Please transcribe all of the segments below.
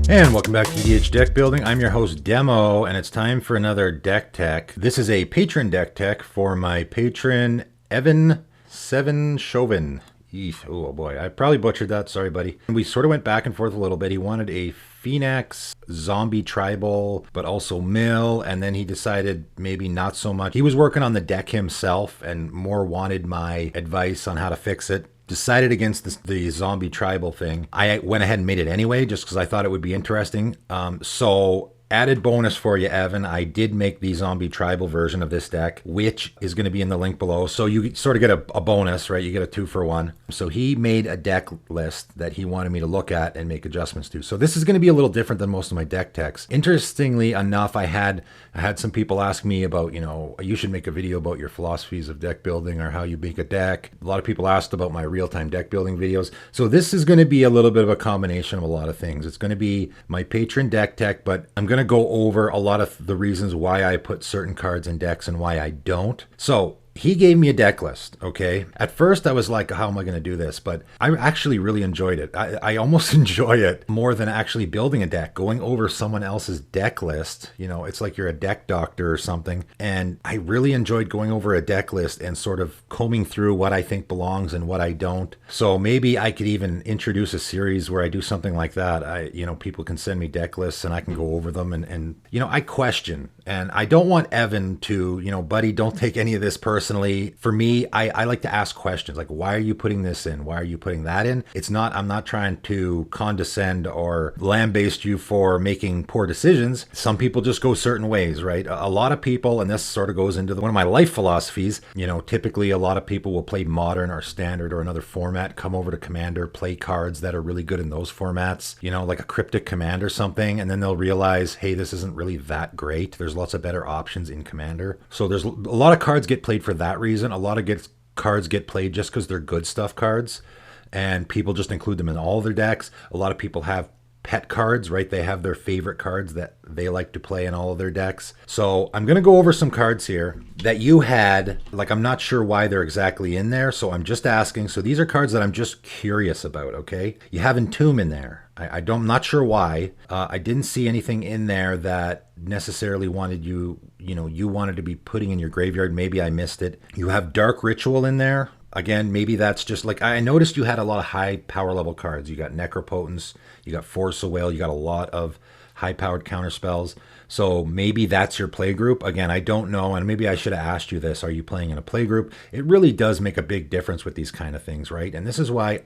And welcome back to EDH Deck Building. I'm your host Demo, and it's time for another deck tech. This is a patron deck tech for my patron Evan Seven Chauvin. Oh boy, I probably butchered that. Sorry, buddy. We sort of went back and forth a little bit. He wanted a Phenax Zombie Tribal, but also Mill, and then he decided maybe not so much. He was working on the deck himself and more wanted my advice on how to fix it. Decided against the zombie tribal thing. I went ahead and made it anyway, just because I thought it would be interesting. So added bonus for you, Evan. I did make the zombie tribal version of this deck, which is going to be in the link below. So you sort of get a bonus, right? You get a 2-for-1. So he made a deck list that he wanted me to look at and make adjustments to. So this is going to be a little different than most of my deck techs. Interestingly enough, I had some people ask me about, you should make a video about your philosophies of deck building or how you make a deck. A lot of people asked about my real-time deck building videos. So this is going to be a little bit of a combination of a lot of things. It's going to be my patron deck tech, but I'm going to go over a lot of the reasons why I put certain cards in decks and why I don't. So he gave me a deck list, okay? At first, I was like, how am I going to do this? But I actually really enjoyed it. I almost enjoy it more than actually building a deck. Going over someone else's deck list, it's like you're a deck doctor or something. And I really enjoyed going over a deck list and sort of combing through what I think belongs and what I don't. So maybe I could even introduce a series where I do something like that. People can send me deck lists and I can go over them. And I question. And I don't want Evan to, buddy, don't take any of this personally. For me, I like to ask questions like, why are you putting this in? Why are you putting that in? I'm not trying to condescend or lambaste you for making poor decisions. Some people just go certain ways, right? A lot of people, and this sort of goes into one of my life philosophies, typically a lot of people will play modern or standard or another format, come over to Commander, play cards that are really good in those formats, like a cryptic command or something, and then they'll realize, hey, this isn't really that great. There's lots of better options in Commander. So there's a lot of cards get played for that reason. A lot of cards get played just because they're good stuff cards, and people just include them in all their decks. A lot of people have pet cards, right? They have their favorite cards that they like to play in all of their decks. So I'm going to go over some cards here that you had. Like, I'm not sure why they're exactly in there, so I'm just asking. So these are cards that I'm just curious about, okay? You have Entomb in there. I'm not sure why. I didn't see anything in there that necessarily wanted you wanted to be putting in your graveyard. Maybe I missed it. You have Dark Ritual in there. Again, maybe that's just like, I noticed you had a lot of high power level cards. You got Necropotence, you got Force of Whale, you got a lot of high powered counterspells. So maybe that's your play group. Again, I don't know. And maybe I should have asked you this. Are you playing in a play group? It really does make a big difference with these kind of things, right? And this is why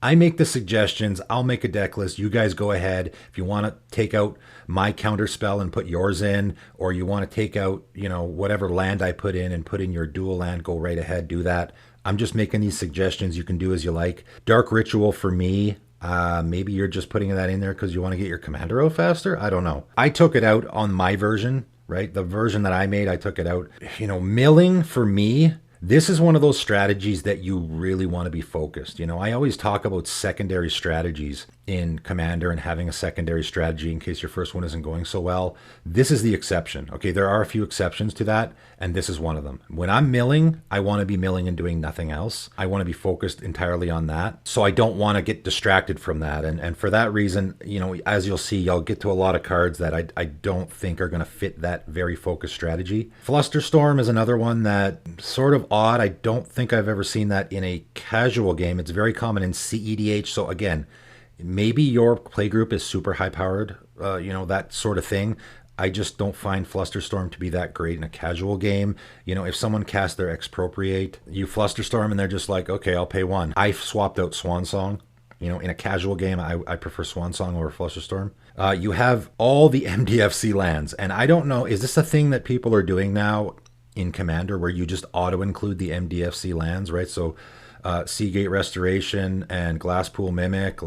I make the suggestions. I'll make a deck list. You guys go ahead. If you want to take out my Counterspell and put yours in, or you want to take out, whatever land I put in and put in your dual land, go right ahead, do that. I'm just making these suggestions. You can do as you like. Dark Ritual for me, maybe you're just putting that in there because you want to get your commander out faster. I don't know. I took it out on my version, right? The version that I made, I took it out. Milling for me, this is one of those strategies that you really want to be focused. I always talk about secondary strategies in Commander and having a secondary strategy in case your first one isn't going so well. This is the exception. Okay, there are a few exceptions to that, and this is one of them. When I'm milling, I want to be milling and doing nothing else. I want to be focused entirely on that. So I don't want to get distracted from that. And for that reason, as you'll see, I'll get to a lot of cards that I don't think are going to fit that very focused strategy. Flusterstorm is another one that sort of odd. I don't think I've ever seen that in a casual game. It's very common in CEDH. So again, maybe your playgroup is super high powered, that sort of thing. I just don't find Flusterstorm to be that great in a casual game. If someone casts their Expropriate, you Flusterstorm and they're just like, okay, I'll pay 1. I swapped out Swansong. In a casual game, I prefer Swansong over Flusterstorm. You have all the MDFC lands, and I don't know, is this a thing that people are doing now in Commander where you just auto-include the MDFC lands, right? So Seagate Restoration and Glasspool Mimic,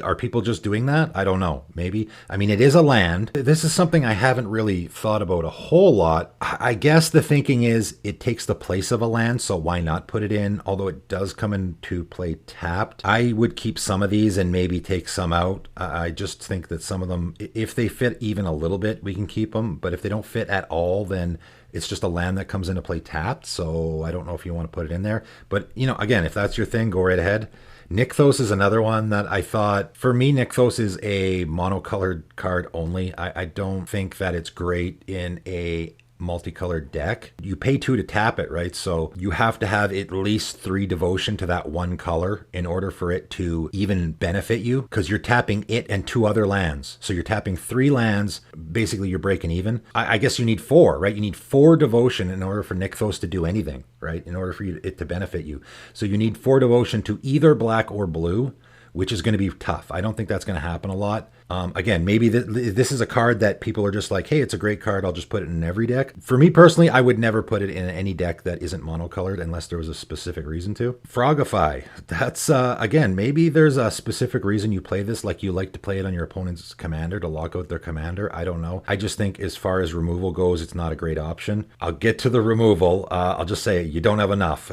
are people just doing that? I don't know. Maybe. I mean, it is a land. This is something I haven't really thought about a whole lot. I guess the thinking is it takes the place of a land, so why not put it in? Although it does come into play tapped. I would keep some of these and maybe take some out. I just think that some of them, if they fit even a little bit, we can keep them. But if they don't fit at all, then it's just a land that comes into play tapped, so I don't know if you want to put it in there. But, again, if that's your thing, go right ahead. Nykthos is another one that I thought, for me, Nykthos is a monocolored card only. I don't think that it's great in a multicolored deck. You pay 2 to tap it, right? So you have to have at least 3 devotion to that one color in order for it to even benefit you, because you're tapping it and 2 other lands. So you're tapping 3 lands, basically you're breaking even. I guess you need 4, right? You need 4 devotion in order for Nykthos to do anything, right? In order for it to benefit you. So you need 4 devotion to either black or blue, which is going to be tough. I don't think that's going to happen a lot. Again, maybe this is a card that people are just like, hey, it's a great card, I'll just put it in every deck. For me personally, I would never put it in any deck that isn't monocolored unless there was a specific reason to. Frogify, that's, again, maybe there's a specific reason you play this, like you like to play it on your opponent's commander to lock out their commander. I don't know. I just think as far as removal goes, it's not a great option. I'll get to the removal. I'll just say you don't have enough.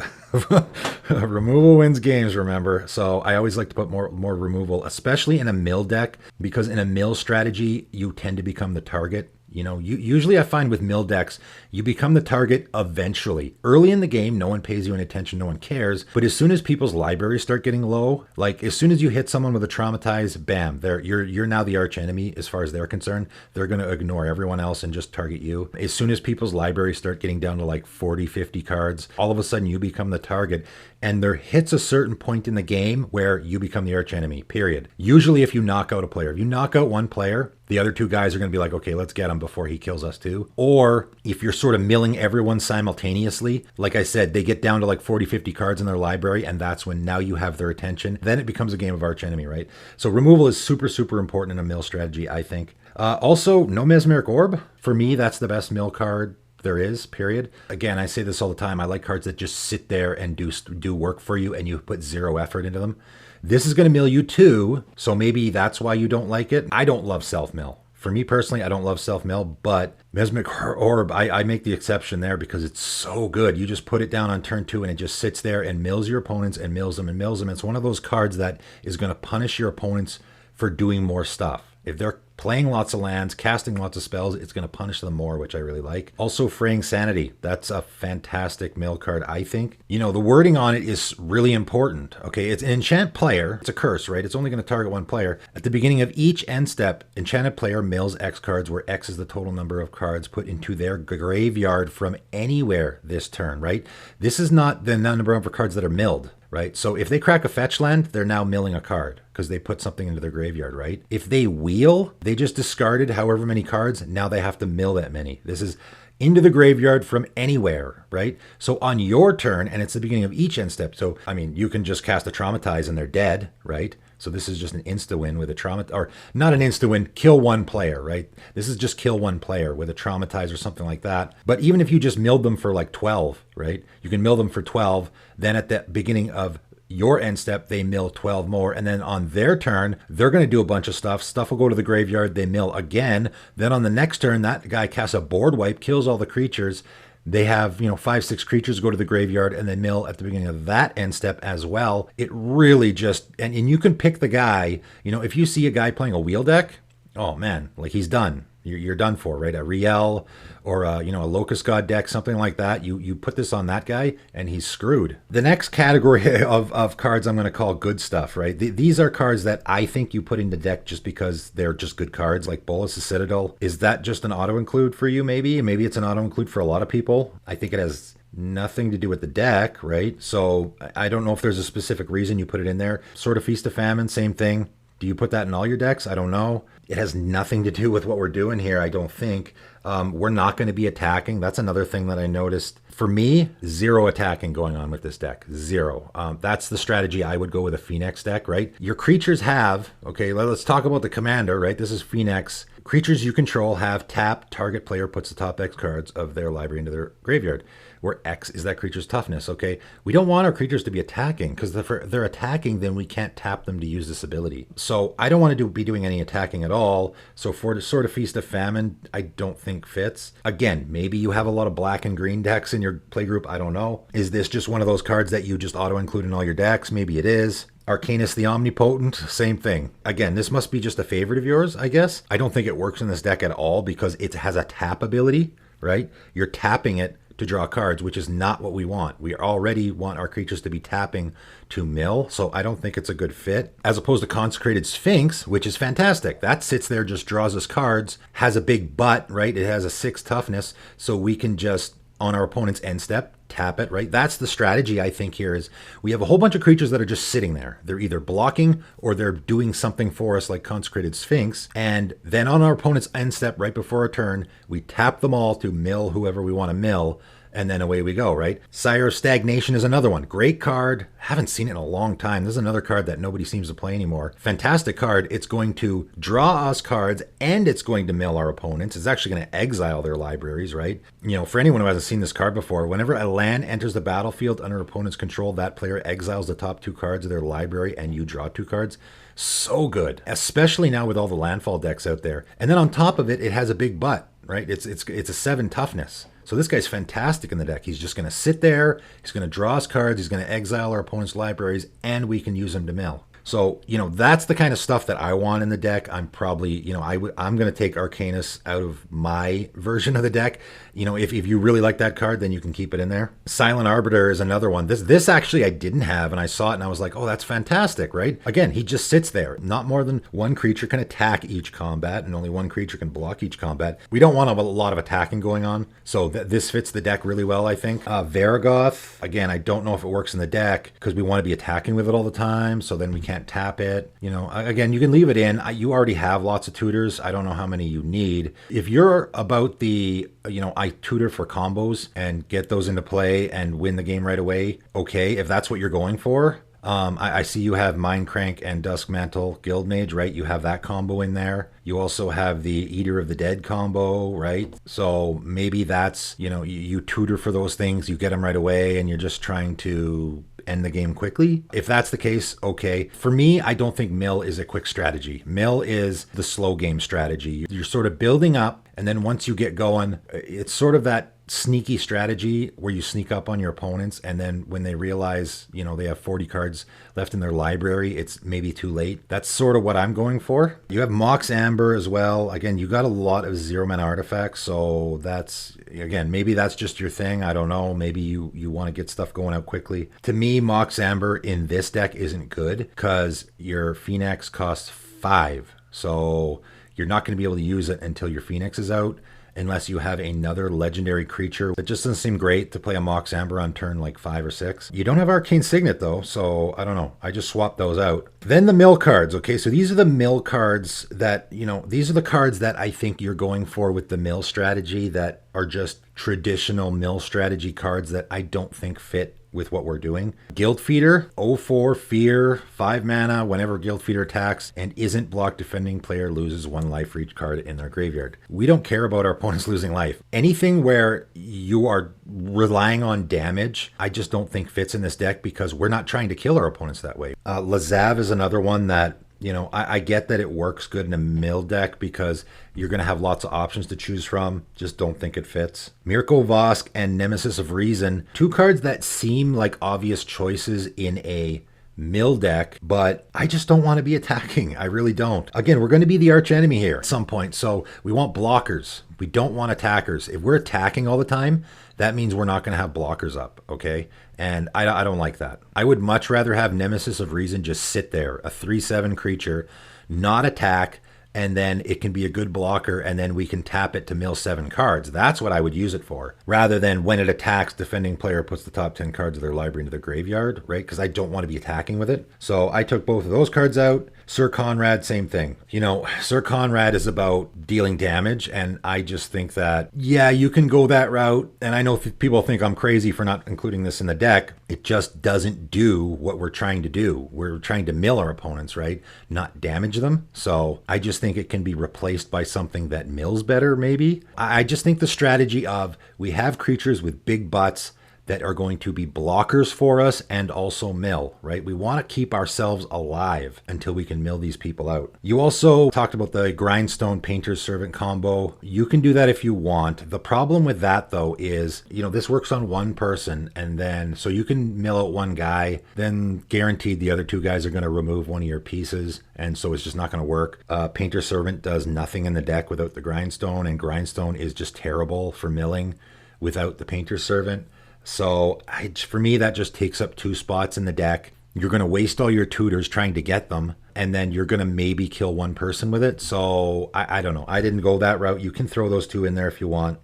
Removal wins games, remember? So I always like to put more removal, especially in a mill deck, because in a mill strategy, you tend to become the target. You know, usually I find with mill decks, you become the target eventually. Early in the game, no one pays you any attention, no one cares. But as soon as people's libraries start getting low, like as soon as you hit someone with a traumatize, bam, you're now the arch enemy as far as they're concerned. They're going to ignore everyone else and just target you. As soon as people's libraries start getting down to like 40, 50 cards, all of a sudden you become the target. And there hits a certain point in the game where you become the arch enemy, period. Usually if you knock out a player, if you knock out one player, the other 2 guys are going to be like, okay, let's get him before he kills us too. Or if you're sort of milling everyone simultaneously, like I said, they get down to like 40, 50 cards in their library, and that's when now you have their attention. Then it becomes a game of arch enemy, right? So removal is super, super important in a mill strategy, I think. Also, no Mesmeric Orb. For me, that's the best mill card there is, period. Again, I say this all the time. I like cards that just sit there and do work for you and you put 0 effort into them. This is going to mill you too, so maybe that's why you don't like it. I don't love self-mill. For me personally, I don't love self-mill, but Mesmeric Orb, I make the exception there because it's so good. You just put it down on turn 2 and it just sits there and mills your opponents and mills them and mills them. It's one of those cards that is going to punish your opponents for doing more stuff. If they're playing lots of lands, casting lots of spells, it's going to punish them more, which I really like. Also, Fraying Sanity. That's a fantastic mill card, I think. You know, the wording on it is really important. Okay, it's an enchant player. It's a curse, right? It's only going to target one player. At the beginning of each end step, enchanted player mills X cards, where X is the total number of cards put into their graveyard from anywhere this turn, right? This is not the number of cards that are milled, right? So if they crack a fetch land, they're now milling a card because they put something into their graveyard, right? If they wheel, they just discarded however many cards. Now they have to mill that many. This is into the graveyard from anywhere, right? So on your turn, and it's the beginning of each end step. So, I mean, you can just cast a Traumatize and they're dead, right? So this is just an insta-win with a or not an insta-win, kill one player, right? This is just kill one player with a Traumatize or something like that. But even if you just milled them for like 12, right? You can mill them for 12, then at the beginning of your end step, they mill 12 more. And then on their turn, they're going to do a bunch of stuff. Stuff will go to the graveyard. They mill again. Then on the next turn, that guy casts a board wipe, kills all the creatures. They have, 5, 6 creatures go to the graveyard and they mill at the beginning of that end step as well. It really just, and you can pick the guy, if you see a guy playing a wheel deck, oh man, like he's done. You're done for, right? A Riel or a Locust God deck, something like that. You put this on that guy and he's screwed. The next category of cards I'm going to call good stuff, right? These are cards that I think you put in the deck just because they're just good cards, like Bolas' Citadel. Is that just an auto-include for you, maybe? Maybe it's an auto-include for a lot of people. I think it has nothing to do with the deck, right? So I don't know if there's a specific reason you put it in there. Sword of Feast of Famine, same thing. Do you put that in all your decks? I don't know. It has nothing to do with what we're doing here, I don't think. We're not going to be attacking. That's another thing that I noticed. For me, 0 attacking going on with this deck. 0. That's the strategy I would go with a Phenax deck, right? Your creatures have, okay, let's talk about the commander, right? This is Phenax. Creatures you control have tap, target player puts the top X cards of their library into their graveyard, where X is that creature's toughness, okay? We don't want our creatures to be attacking, because if they're attacking, then we can't tap them to use this ability. So I don't want to be doing any attacking at all. So for the Sword of Feast of Famine, I don't think fits. Again, maybe you have a lot of black and green decks in your playgroup, I don't know. Is this just one of those cards that you just auto-include in all your decks? Maybe it is. Arcanus the Omnipotent, same thing. Again, this must be just a favorite of yours, I guess. I don't think it works in this deck at all because it has a tap ability, right? You're tapping it to draw cards, which is not what we want. We already want our creatures to be tapping to mill, so I don't think it's a good fit. As opposed to Consecrated Sphinx, which is fantastic. That sits there, just draws us cards, has a big butt, right? It has a 6 toughness, so we can just, on our opponent's end step, tap it, right? That's the strategy, I think, here is we have a whole bunch of creatures that are just sitting there. They're either blocking or they're doing something for us like Consecrated Sphinx. And then on our opponent's end step, right before our turn, we tap them all to mill whoever we want to mill. And then away we go, right? Sire of Stagnation is another one. Great card. Haven't seen it in a long time. This is another card that nobody seems to play anymore. Fantastic card. It's going to draw us cards and it's going to mill our opponents. It's actually going to exile their libraries, right? You know, for anyone who hasn't seen this card before, whenever a land enters the battlefield under opponent's control, that player exiles the top 2 cards of their library and you draw 2 cards. So good, especially now with all the landfall decks out there. And then on top of it, it has a big butt, right? It's a 7 toughness. So this guy's fantastic in the deck. He's just going to sit there. He's going to draw us cards. He's going to exile our opponent's libraries, and we can use him to mill. So, you know, that's the kind of stuff that I want in the deck. I'm probably, you know, I'm going to take Arcanus out of my version of the deck. You know, if you really like that card, then you can keep it in there. Silent Arbiter is another one. This actually I didn't have, and I saw it and I was like, oh, that's fantastic, right? Again, he just sits there. Not more than one creature can attack each combat, and only one creature can block each combat. We don't want a lot of attacking going on, so this fits the deck really well, I think. Varagoth, again, I don't know if it works in the deck because we want to be attacking with it all the time, so then we can't tap it. You know, again, you can leave it in. You already have lots of tutors. I don't know how many you need. If you're about the, you know, I tutor for combos and get those into play and win the game right away, okay, if that's what you're going for. I see you have Mindcrank and Duskmantle Guildmage, right? You have that combo in there. You also have the Eater of the Dead combo, right? So maybe that's, you know, you tutor for those things, you get them right away, and you're just trying to end the game quickly. If that's the case, okay. For me, I don't think mill is a quick strategy. Mill is the slow game strategy. You're sort of building up, and then once you get going, it's sort of that sneaky strategy where you sneak up on your opponents, and then when they realize, you know, they have 40 cards left in their library, it's maybe too late. That's sort of what I'm going for. You have Mox Amber as well. Again, you got a lot of 0-mana artifacts, so that's, again, maybe that's just your thing. I don't know. Maybe you want to get stuff going out quickly. To me, Mox Amber in this deck isn't good because your Phenax costs 5. So you're not going to be able to use it until your Phenax is out, unless you have another legendary creature. It just doesn't seem great to play a Mox Amber on turn like 5 or 6. You don't have Arcane Signet though, so I don't know. I just swapped those out. Then the mill cards, okay? So these are the mill cards that, you know, these are the cards that I think you're going for with the mill strategy that are just traditional mill strategy cards that I don't think fit with what we're doing. Guild Feeder, 0/4 Fear, 5 mana whenever Guild Feeder attacks and isn't blocked, defending player loses 1 life for each card in their graveyard. We don't care about our opponents losing life. Anything where you are relying on damage, I just don't think fits in this deck because we're not trying to kill our opponents that way. Lazav is another one that, you know, I get that it works good in a mill deck because you're going to have lots of options to choose from. Just don't think it fits. Mirko Vosk and Nemesis of Reason. 2 cards that seem like obvious choices in a mill deck, but I just don't want to be attacking. I really don't. Again, we're going to be the arch enemy here at some point, so we want blockers. We don't want attackers. If we're attacking all the time, that means we're not going to have blockers up, okay? And I don't like that. I would much rather have Nemesis of Reason just sit there, a 3/7 creature, not attack, and then it can be a good blocker, and then we can tap it to mill 7 cards. That's what I would use it for, rather than when it attacks, defending player puts the top 10 cards of their library into the graveyard, right? Because I don't want to be attacking with it. So I took both of those cards out. Sir Conrad, same thing. You know, Sir Conrad is about dealing damage, and I just think that, yeah, you can go that route, and I know people think I'm crazy for not including this in the deck. It just doesn't do what we're trying to do. We're trying to mill our opponents, right? Not damage them. So I just think it can be replaced by something that mills better, maybe. I just think the strategy of we have creatures with big butts that are going to be blockers for us and also mill, right? We want to keep ourselves alive until we can mill these people out. You also talked about the Grindstone Painter's Servant combo. You can do that if you want. The problem with that though is, you know, this works on one person, and then so you can mill out one guy, then guaranteed the other 2 guys are going to remove one of your pieces, and so it's just not going to work. Painter's Servant does nothing in the deck without the Grindstone, and Grindstone is just terrible for milling. without the Painter's Servant. So for me, that just takes up 2 spots in the deck. You're going to waste all your tutors trying to get them, and then you're going to maybe kill one person with it. So I don't know. I didn't go that route. You can throw those 2 in there if you want.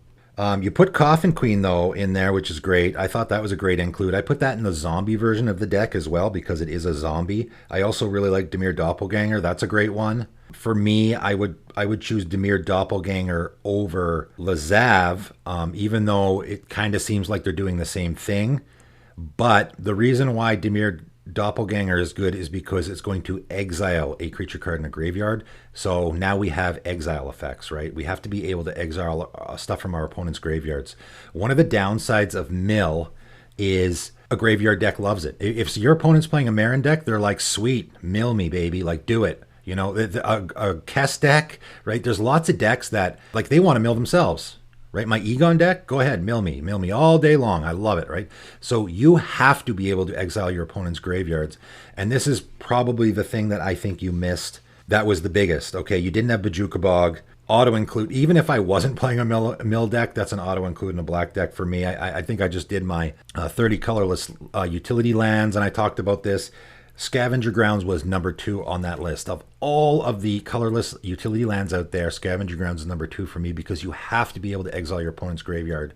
You put Coffin Queen, though, in there, which is great. I thought that was a great include. I put that in the zombie version of the deck as well because it is a zombie. I also really like Dimir Doppelganger. That's a great one. For me, I would choose Dimir Doppelganger over Lazav, even though it kind of seems like they're doing the same thing. But the reason why Dimir Doppelganger is good is because it's going to exile a creature card in a graveyard. So now we have exile effects, right? We have to be able to exile stuff from our opponent's graveyards. One of the downsides of Mill is a graveyard deck loves it. If your opponent's playing a Marin deck, they're like, sweet, mill me, baby. Like, do it. You know, a Kess deck, right? There's lots of decks that, like, they want to mill themselves. Right, my Egon deck, go ahead, mill me all day long. I love it, right? So you have to be able to exile your opponent's graveyards. And this is probably the thing that I think you missed. That was the biggest. Okay, you didn't have Bojuka Bog. Auto include, even if I wasn't playing a mill deck, that's an auto include in a black deck for me. I think I just did my 30 colorless utility lands, and I talked about this. Scavenger Grounds was number 2 on that list. Of all of the colorless utility lands out there, Scavenger Grounds is number 2 for me because you have to be able to exile your opponent's graveyard.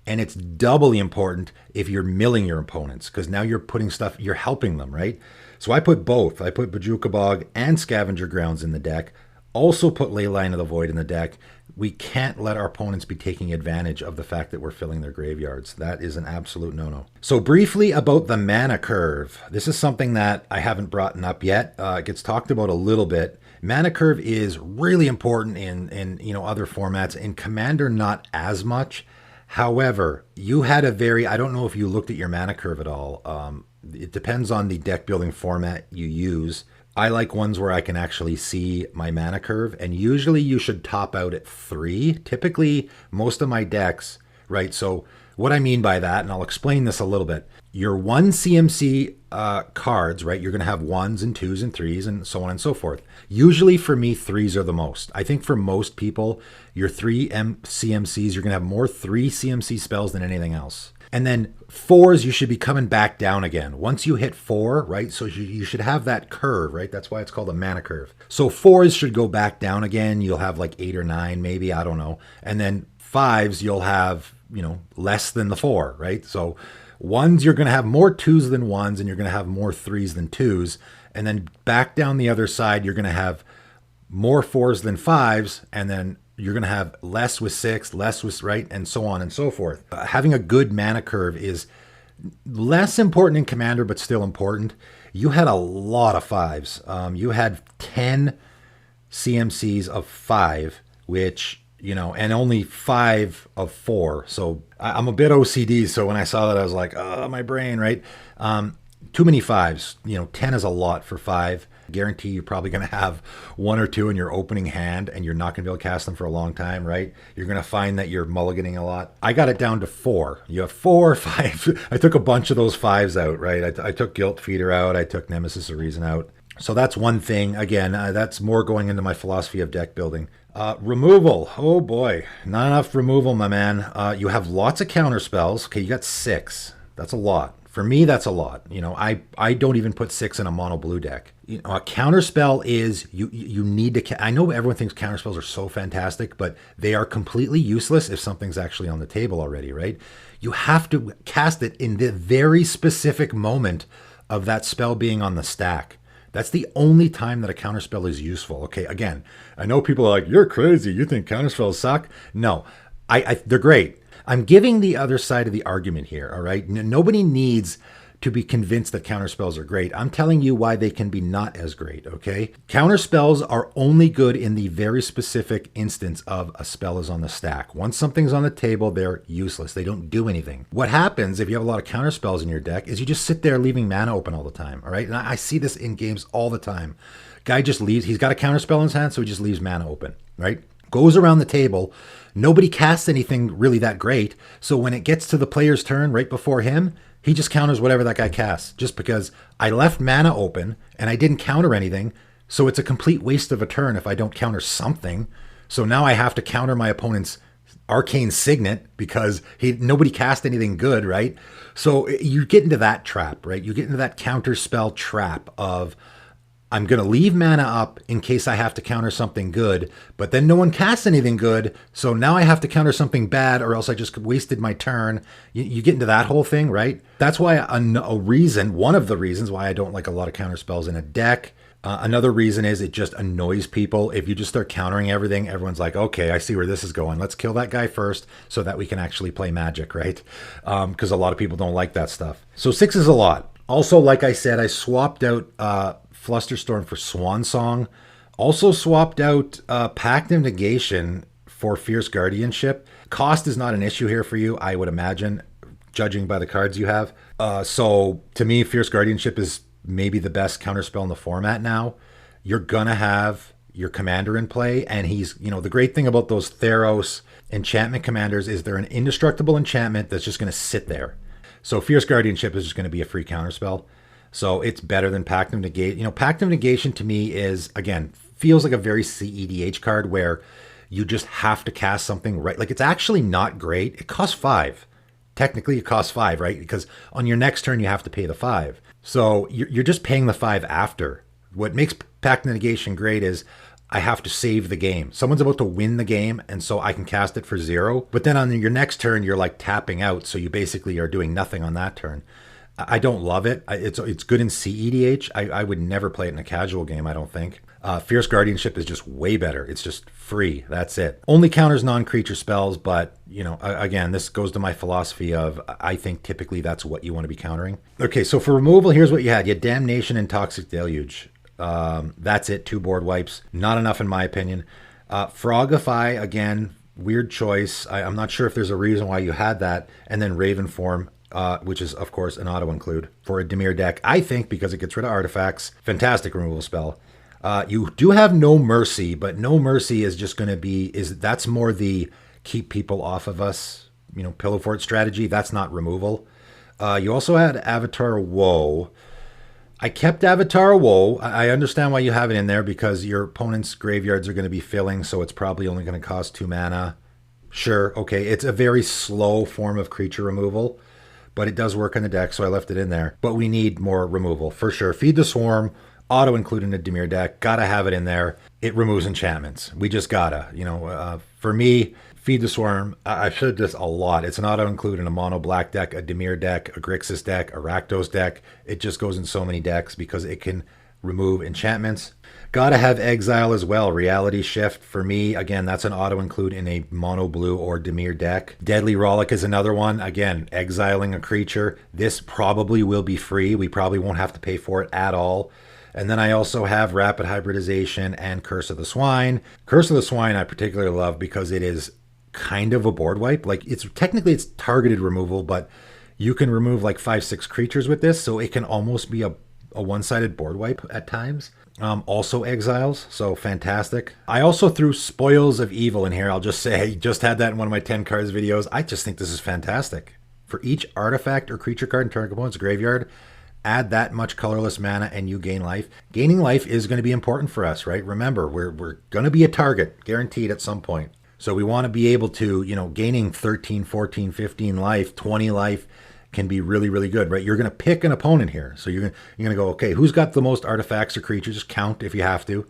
And it's doubly important if you're milling your opponents because now you're putting stuff, you're helping them, right? So I put both. I put Bojuka Bog and Scavenger Grounds in the deck. Also put Leyline of the Void in the deck. We can't let our opponents be taking advantage of the fact that we're filling their graveyards. That is an absolute no-no. So briefly about the mana curve. This is something that I haven't brought up yet. It gets talked about a little bit. Mana curve is really important in other formats. In Commander, not as much. However, you had I don't know if you looked at your mana curve at all. It depends on the deck building format you use. I like ones where I can actually see my mana curve, and usually you should top out at 3. Typically, most of my decks, right? So what I mean by that, and I'll explain this a little bit. Your 1 CMC cards, right? You're going to have 1s and 2s and 3s and so on and so forth. Usually for me, 3s are the most. I think for most people, your 3 CMCs, you're going to have more 3 CMC spells than anything else. And then 4s, you should be coming back down again. Once you hit 4, right? So you should have that curve, right? That's why it's called a mana curve. So 4s should go back down again. You'll have like 8 or 9, maybe, I don't know. And then 5s, you'll have, less than the 4, right? So 1s, you're going to have more 2s than 1s, and you're going to have more 3s than 2s. And then back down the other side, you're going to have more 4s than 5s, and then you're going to have less with 6, less with, right, and so on and so forth. Having a good mana curve is less important in Commander, but still important. You had a lot of 5s. You had 10 CMCs of 5, which, and only 5 of 4. So I'm a bit OCD, so when I saw that, I was like, oh, my brain, right? Too many 5s. 10 is a lot for 5. Guarantee you're probably going to have 1 or 2 in your opening hand, and you're not going to be able to cast them for a long time, right? You're going to find that you're mulliganing a lot. I got it down to 4. You have 4 or 5. I took a bunch of those 5s out, right? I took Guilt Feeder out. I took Nemesis of Reason out. So that's one thing. Again, that's more going into my philosophy of deck building. Removal. Oh boy. Not enough removal, my man. You have lots of counter spells. Okay, you got 6. That's a lot. For me, that's a lot. I don't even put 6 in a mono blue deck. A counterspell is you need to. I know everyone thinks counterspells are so fantastic, but they are completely useless if something's actually on the table already, right? You have to cast it in the very specific moment of that spell being on the stack. That's the only time that a counterspell is useful. Okay, again, I know people are like, you're crazy. You think counterspells suck? No, they're great. I'm giving the other side of the argument here, all right? Nobody needs to be convinced that counterspells are great. I'm telling you why they can be not as great, okay? Counterspells are only good in the very specific instance of a spell is on the stack. Once something's on the table, they're useless. They don't do anything. What happens if you have a lot of counterspells in your deck is you just sit there leaving mana open all the time, all right? And I see this in games all the time. Guy just leaves. He's got a counterspell in his hand, so he just leaves mana open, right? Goes around the table. Nobody casts anything really that great. So when it gets to the player's turn right before him, he just counters whatever that guy casts just because I left mana open and I didn't counter anything. So it's a complete waste of a turn if I don't counter something. So now I have to counter my opponent's Arcane Signet because nobody cast anything good, right? So you get into that trap, right? You get into that counterspell trap of I'm going to leave mana up in case I have to counter something good, but then no one casts anything good, so now I have to counter something bad or else I just wasted my turn. You get into that whole thing, right? That's why one of the reasons why I don't like a lot of counter spells in a deck. Another reason is it just annoys people. If you just start countering everything, everyone's like, okay, I see where this is going. Let's kill that guy first so that we can actually play Magic, right? Because a lot of people don't like that stuff. So 6 is a lot. Also, like I said, I swapped out Flusterstorm for Swan Song. Also swapped out Pact of Negation for Fierce Guardianship. Cost is not an issue here for you, I would imagine, judging by the cards you have. So to me, Fierce Guardianship is maybe the best counterspell in the format now. You're gonna have your commander in play, and he's, the great thing about those Theros enchantment commanders is they're an indestructible enchantment that's just gonna sit there. So Fierce Guardianship is just gonna be a free counterspell. So it's better than Pact of Negation. Pact of Negation to me is, again, feels like a very CEDH card where you just have to cast something, right? Like, it's actually not great. It costs 5. Technically, it costs 5, right? Because on your next turn, you have to pay the 5. So you're just paying the 5 after. What makes Pact of Negation great is I have to save the game. Someone's about to win the game, and so I can cast it for 0. But then on your next turn, you're like tapping out, so you basically are doing nothing on that turn. I don't love it. It's good in CEDH. I would never play it in a casual game, I don't think. Fierce Guardianship is just way better. It's just free. That's it. Only counters non-creature spells, but, again, this goes to my philosophy of I think typically that's what you want to be countering. Okay, so for removal, here's what you had. You had Damnation and Toxic Deluge. That's it. 2 board wipes. Not enough in my opinion. Frogify, again, weird choice. I'm not sure if there's a reason why you had that. And then Raven Form. Which is, of course, an auto-include for a Dimir deck. I think because it gets rid of artifacts. Fantastic removal spell. You do have No Mercy, but No Mercy is just going to be... that's more the keep people off of us, Pillow Fort strategy. That's not removal. You also had Avatar Woe. I kept Avatar Woe. I understand why you have it in there because your opponent's graveyards are going to be filling, so it's probably only going to cost 2 mana. Sure, okay. It's a very slow form of creature removal. But it does work in the deck, so I left it in there. But we need more removal, for sure. Feed the Swarm, auto-include in a Dimir deck. Gotta have it in there. It removes enchantments. We just gotta. For me, Feed the Swarm, I've said this a lot. It's an auto-include in a mono-black deck, a Dimir deck, a Grixis deck, a Rakdos deck. It just goes in so many decks because it can remove enchantments. Gotta have Exile as well. Reality Shift. For me, again, that's an auto-include in a mono blue or Dimir deck. Deadly Rollick is another one. Again, exiling a creature. This probably will be free. We probably won't have to pay for it at all. And then I also have Rapid Hybridization and Curse of the Swine. Curse of the Swine I particularly love because it is kind of a board wipe. Like, it's targeted removal, but you can remove like 5-6 creatures with this, so it can almost be a one-sided board wipe at times. Also exiles, so fantastic. I also threw Spoils of Evil in here. I'll just say, I just had that in one of my 10 cards videos. I just think this is fantastic. For each artifact or creature card in target opponent's graveyard, add that much colorless mana and you gain life. Gaining life is going to be important for us, right? Remember, we're going to be a target, guaranteed at some point. So we want to be able to, gaining 13, 14, 15 life, 20 life, can be really, really good, right? You're going to pick an opponent here. So you're going to go, okay, who's got the most artifacts or creatures? Just count if you have to.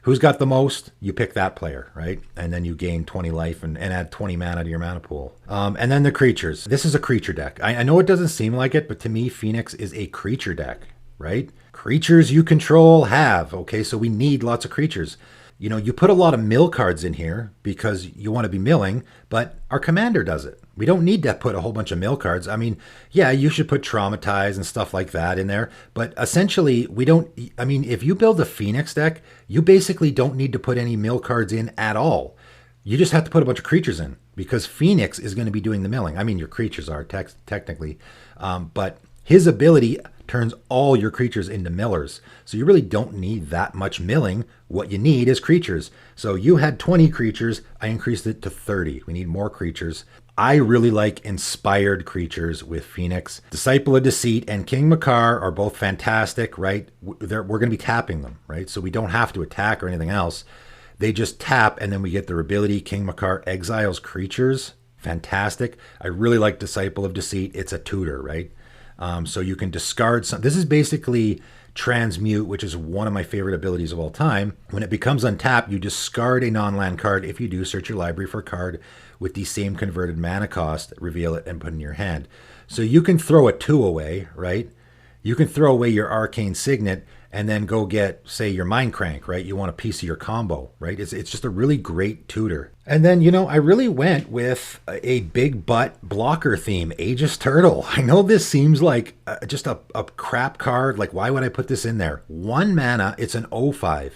Who's got the most? You pick that player, right? And then you gain 20 life and add 20 mana to your mana pool. And then the creatures. This is a creature deck. I know it doesn't seem like it, but to me, Phenax is a creature deck, right? Creatures you control have. Okay, so we need lots of creatures. You put a lot of mill cards in here because you want to be milling, but our commander does it. We don't need to put a whole bunch of mill cards. I mean, yeah, you should put Traumatize and stuff like that in there, but essentially if you build a Phenax deck, you basically don't need to put any mill cards in at all. You just have to put a bunch of creatures in because Phenax is going to be doing the milling. I mean, your creatures are technically, but his ability turns all your creatures into millers. So you really don't need that much milling. What you need is creatures. So you had 20 creatures. I increased it to 30. We need more creatures. I really like inspired creatures with Phenax. Disciple of Deceit and King Makar are both fantastic, right? We're going to be tapping them, right? So we don't have to attack or anything else. They just tap, and then we get their ability. King Makar exiles creatures. Fantastic. I really like Disciple of Deceit. It's a tutor, right? So you can discard some. This is basically Transmute, which is one of my favorite abilities of all time. When it becomes untapped, you discard a non-land card. If you do, search your library for a card with the same converted mana cost, reveal it, and put it in your hand. So you can throw a 2 away, right? You can throw away your Arcane Signet and then go get, say, your Mind Crank, right? You want a piece of your combo, right? It's just a really great tutor. And then, I really went with a big butt blocker theme, Aegis Turtle. I know this seems like just a crap card. Like, why would I put this in there? 1 mana, it's an 0/5.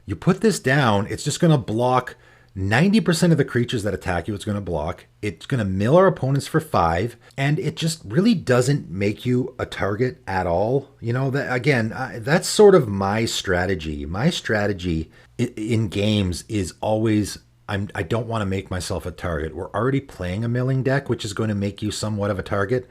You put this down, it's just going to block 90% of the creatures that attack you. It's going to block. It's going to mill our opponents for 5, and it just really doesn't make you a target at all. That's sort of my strategy. My strategy in games is always I don't want to make myself a target. We're already playing a milling deck, which is going to make you somewhat of a target.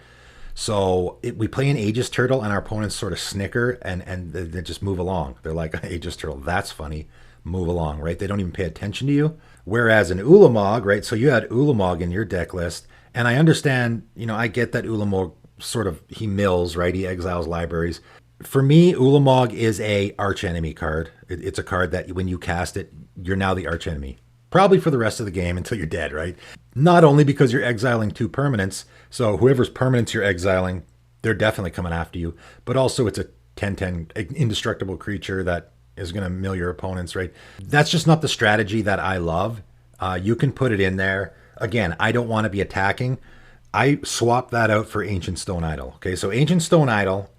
So we play an Aegis Turtle, and our opponents sort of snicker and they just move along. They're like, Aegis Turtle, that's funny. Move along, right? They don't even pay attention to you. Whereas an Ulamog, right? So you had Ulamog in your deck list, and I understand, I get that Ulamog sort of, he mills, right? He exiles libraries. For me, Ulamog is a archenemy card. It's a card that when you cast it, you're now the archenemy. Probably for the rest of the game until you're dead, right? Not only because you're exiling 2 permanents, so whoever's permanents you're exiling, they're definitely coming after you, but also it's a 10/10 indestructible creature that is going to mill your opponents, right? That's just not the strategy that I love. You can put it in there. Again, I don't want to be attacking. I swapped that out for Ancient Stone Idol. Okay, so Ancient Stone Idol,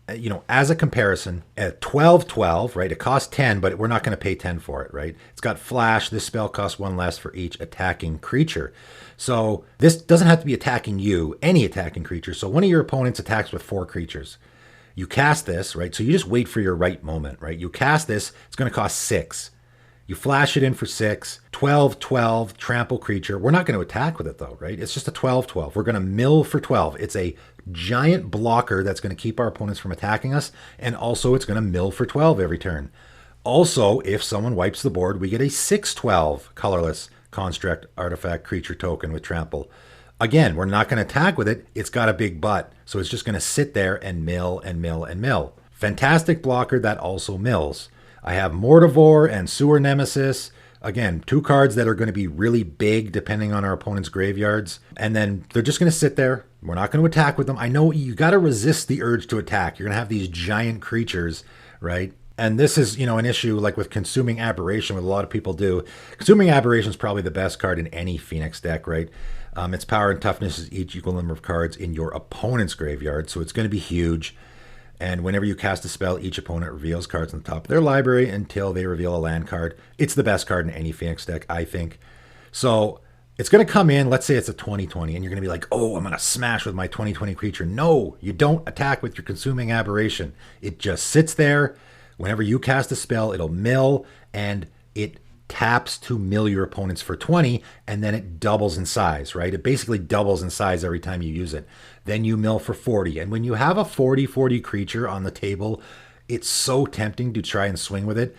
as a comparison, at 12/12, right? It costs 10, but we're not going to pay 10 for it, right? It's got flash. This spell costs 1 less for each attacking creature. So this doesn't have to be attacking you, any attacking creature. So one of your opponents attacks with 4 creatures. You cast this, right? So you just wait for your right moment, right? You cast this, it's going to cost 6. You flash it in for 6, 12/12, trample creature. We're not going to attack with it though, right? It's just a 12/12. We're going to mill for 12. It's a giant blocker that's going to keep our opponents from attacking us, and also it's going to mill for 12 every turn. Also, if someone wipes the board, we get a 6/12 colorless construct artifact creature token with trample. Again, we're not going to attack with it. It's got a big butt. So it's just going to sit there and mill and mill and mill. Fantastic blocker that also mills. I have Mortivore and Sewer Nemesis. Again, 2 cards that are going to be really big depending on our opponent's graveyards. And then they're just going to sit there. We're not going to attack with them. I know you got to resist the urge to attack. You're going to have these giant creatures, right? And this is, an issue like with Consuming Aberration, what a lot of people do. Consuming Aberration is probably the best card in any Phenax deck, right? Its power and toughness is each equal number of cards in your opponent's graveyard, so it's going to be huge. And whenever you cast a spell, each opponent reveals cards on the top of their library until they reveal a land card. It's the best card in any Phenax deck, I think. So it's going to come in, let's say it's a 20/20, and you're going to be like, oh, I'm going to smash with my 20/20 creature. No, you don't attack with your Consuming Aberration. It just sits there. Whenever you cast a spell, it'll mill, and it taps to mill your opponents for 20, and then it doubles in size, right? It basically doubles in size every time you use it. Then you mill for 40. And when you have a 40/40 creature on the table, it's so tempting to try and swing with it.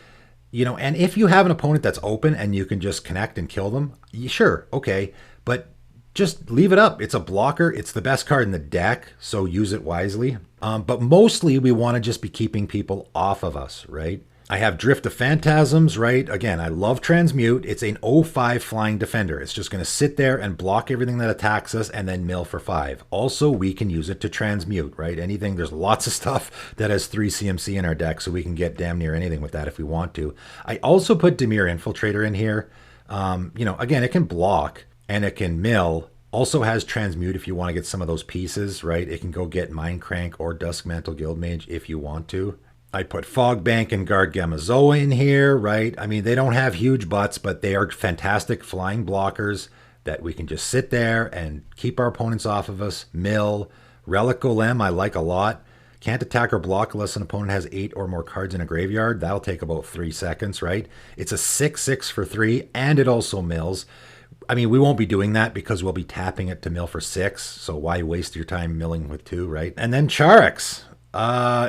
And if you have an opponent that's open and you can just connect and kill them, sure, okay. But just leave it up. It's a blocker. It's the best card in the deck, so use it wisely. But mostly we want to just be keeping people off of us, right? I have Drift of Phantasms, right? Again, I love Transmute. It's an 0/5 flying defender. It's just going to sit there and block everything that attacks us and then mill for 5. Also, we can use it to transmute, right? There's lots of stuff that has 3 CMC in our deck, so we can get damn near anything with that if we want to. I also put Dimir Infiltrator in here. Again, it can block and it can mill. Also has Transmute if you want to get some of those pieces, right? It can go get Mind Crank or Duskmantle Guildmage if you want to. I put Fogbank and Guard Gamazoa in here, right? They don't have huge butts, but they are fantastic flying blockers that we can just sit there and keep our opponents off of us. Mill. Relic Golem I like a lot. Can't attack or block unless an opponent has 8 or more cards in a graveyard. That'll take about 3 seconds, right? It's a 6/6 for 3, and it also mills. We won't be doing that because we'll be tapping it to mill for 6, so why waste your time milling with 2, right? And then Charix.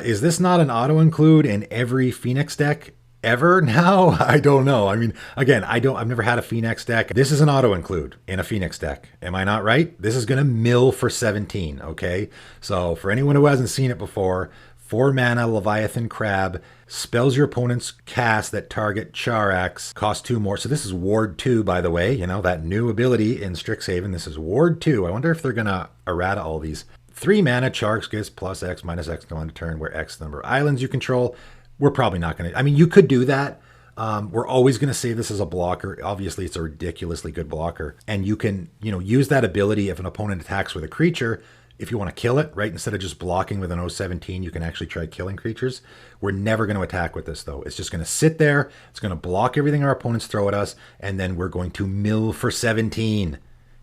Is this not an auto-include in every Phenax deck? ever now? I don't know. I mean, again, I've never had a Phenax deck. This is an auto include in a Phenax deck. Am I not right? This is going to mill for 17, okay? So for anyone who hasn't seen it before, 4 mana Leviathan Crab spells your opponent's cast that target Charix, cost 2 more. So this is Ward 2, by the way, you know, that new ability in Strixhaven. This is Ward 2. I wonder if they're going to errata all these. 3 mana, Charix gets plus X, minus X on a turn, where X number of islands you control. We're probably not going to, I mean, you could do that. We're always going to save this as a blocker. Obviously, it's a ridiculously good blocker. And you can, you know, use that ability if an opponent attacks with a creature. If you want to kill it, right, instead of just blocking with an 017, you can actually try killing creatures. We're never going to attack with this, though. It's just going to sit there. It's going to block everything our opponents throw at us, and then we're going to mill for 17.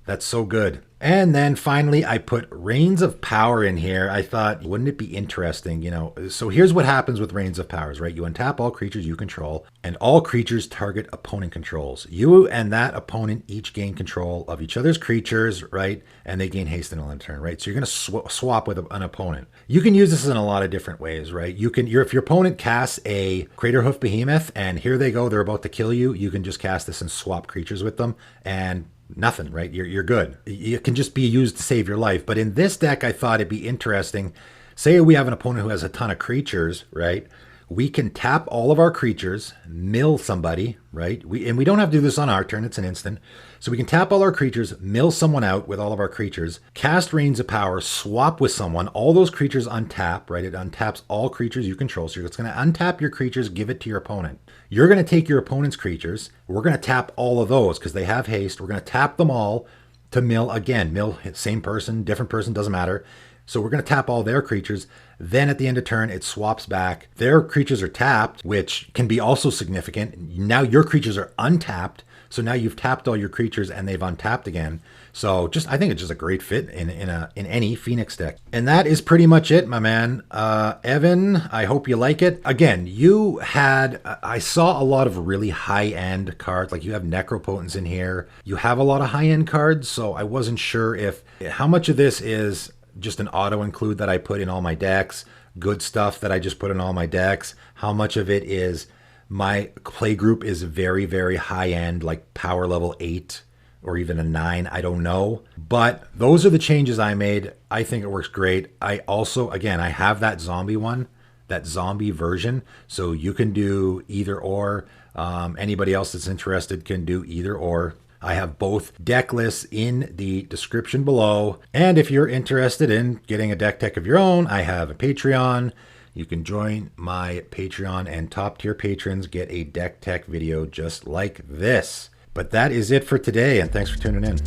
That's so good. And then finally, I put Reins of Power in here. I thought, wouldn't it be interesting, you know? So here's what happens with Reins of Powers, right? You untap all creatures you control, and all creatures target opponent controls. You and that opponent each gain control of each other's creatures, right? And they gain haste until end of turn, right? So you're going to swap with an opponent. You can use this in a lot of different ways, right? You can, if your opponent casts a Craterhoof Behemoth, and here they go, they're about to kill you, you can just cast this and swap creatures with them, and nothing, right? You're good. It can just be used to save your life. But in this deck, I thought it'd be interesting. Say we have an opponent who has a ton of creatures, right? We can tap all of our creatures, mill somebody, right? And we don't have to do this on our turn. It's an instant. So we can tap all our creatures, mill someone out with all of our creatures, cast Reins of Power, swap with someone. All those creatures untap, right? It untaps all creatures you control. So it's going to untap your creatures, give it to your opponent. You're going to take your opponent's creatures. We're going to tap all of those because they have haste. We're going to tap them all to mill again. Mill, same person, different person, doesn't matter. So we're going to tap all their creatures. Then at the end of turn, it swaps back. Their creatures are tapped, which can be also significant. Now your creatures are untapped. So now you've tapped all your creatures and they've untapped again. So I think it's just a great fit in any Phenax deck. And that is pretty much it, my man. Evan, I hope you like it. Again, I saw a lot of really high-end cards. Like you have Necropotence in here. You have a lot of high-end cards. So I wasn't sure how much of this is just an auto include that I put in all my decks, good stuff that I just put in all my decks. How much of it is my play group is very, very high end, like power level 8 or even a 9. I don't know. But those are the changes I made. I think it works great. I also, again, I have that zombie one, that zombie version. So you can do either or. Anybody else that's interested can do either or. I have both deck lists in the description below. And if you're interested in getting a deck tech of your own, I have a Patreon. You can join my Patreon, and top tier patrons get a deck tech video just like this. But that is it for today, and thanks for tuning in.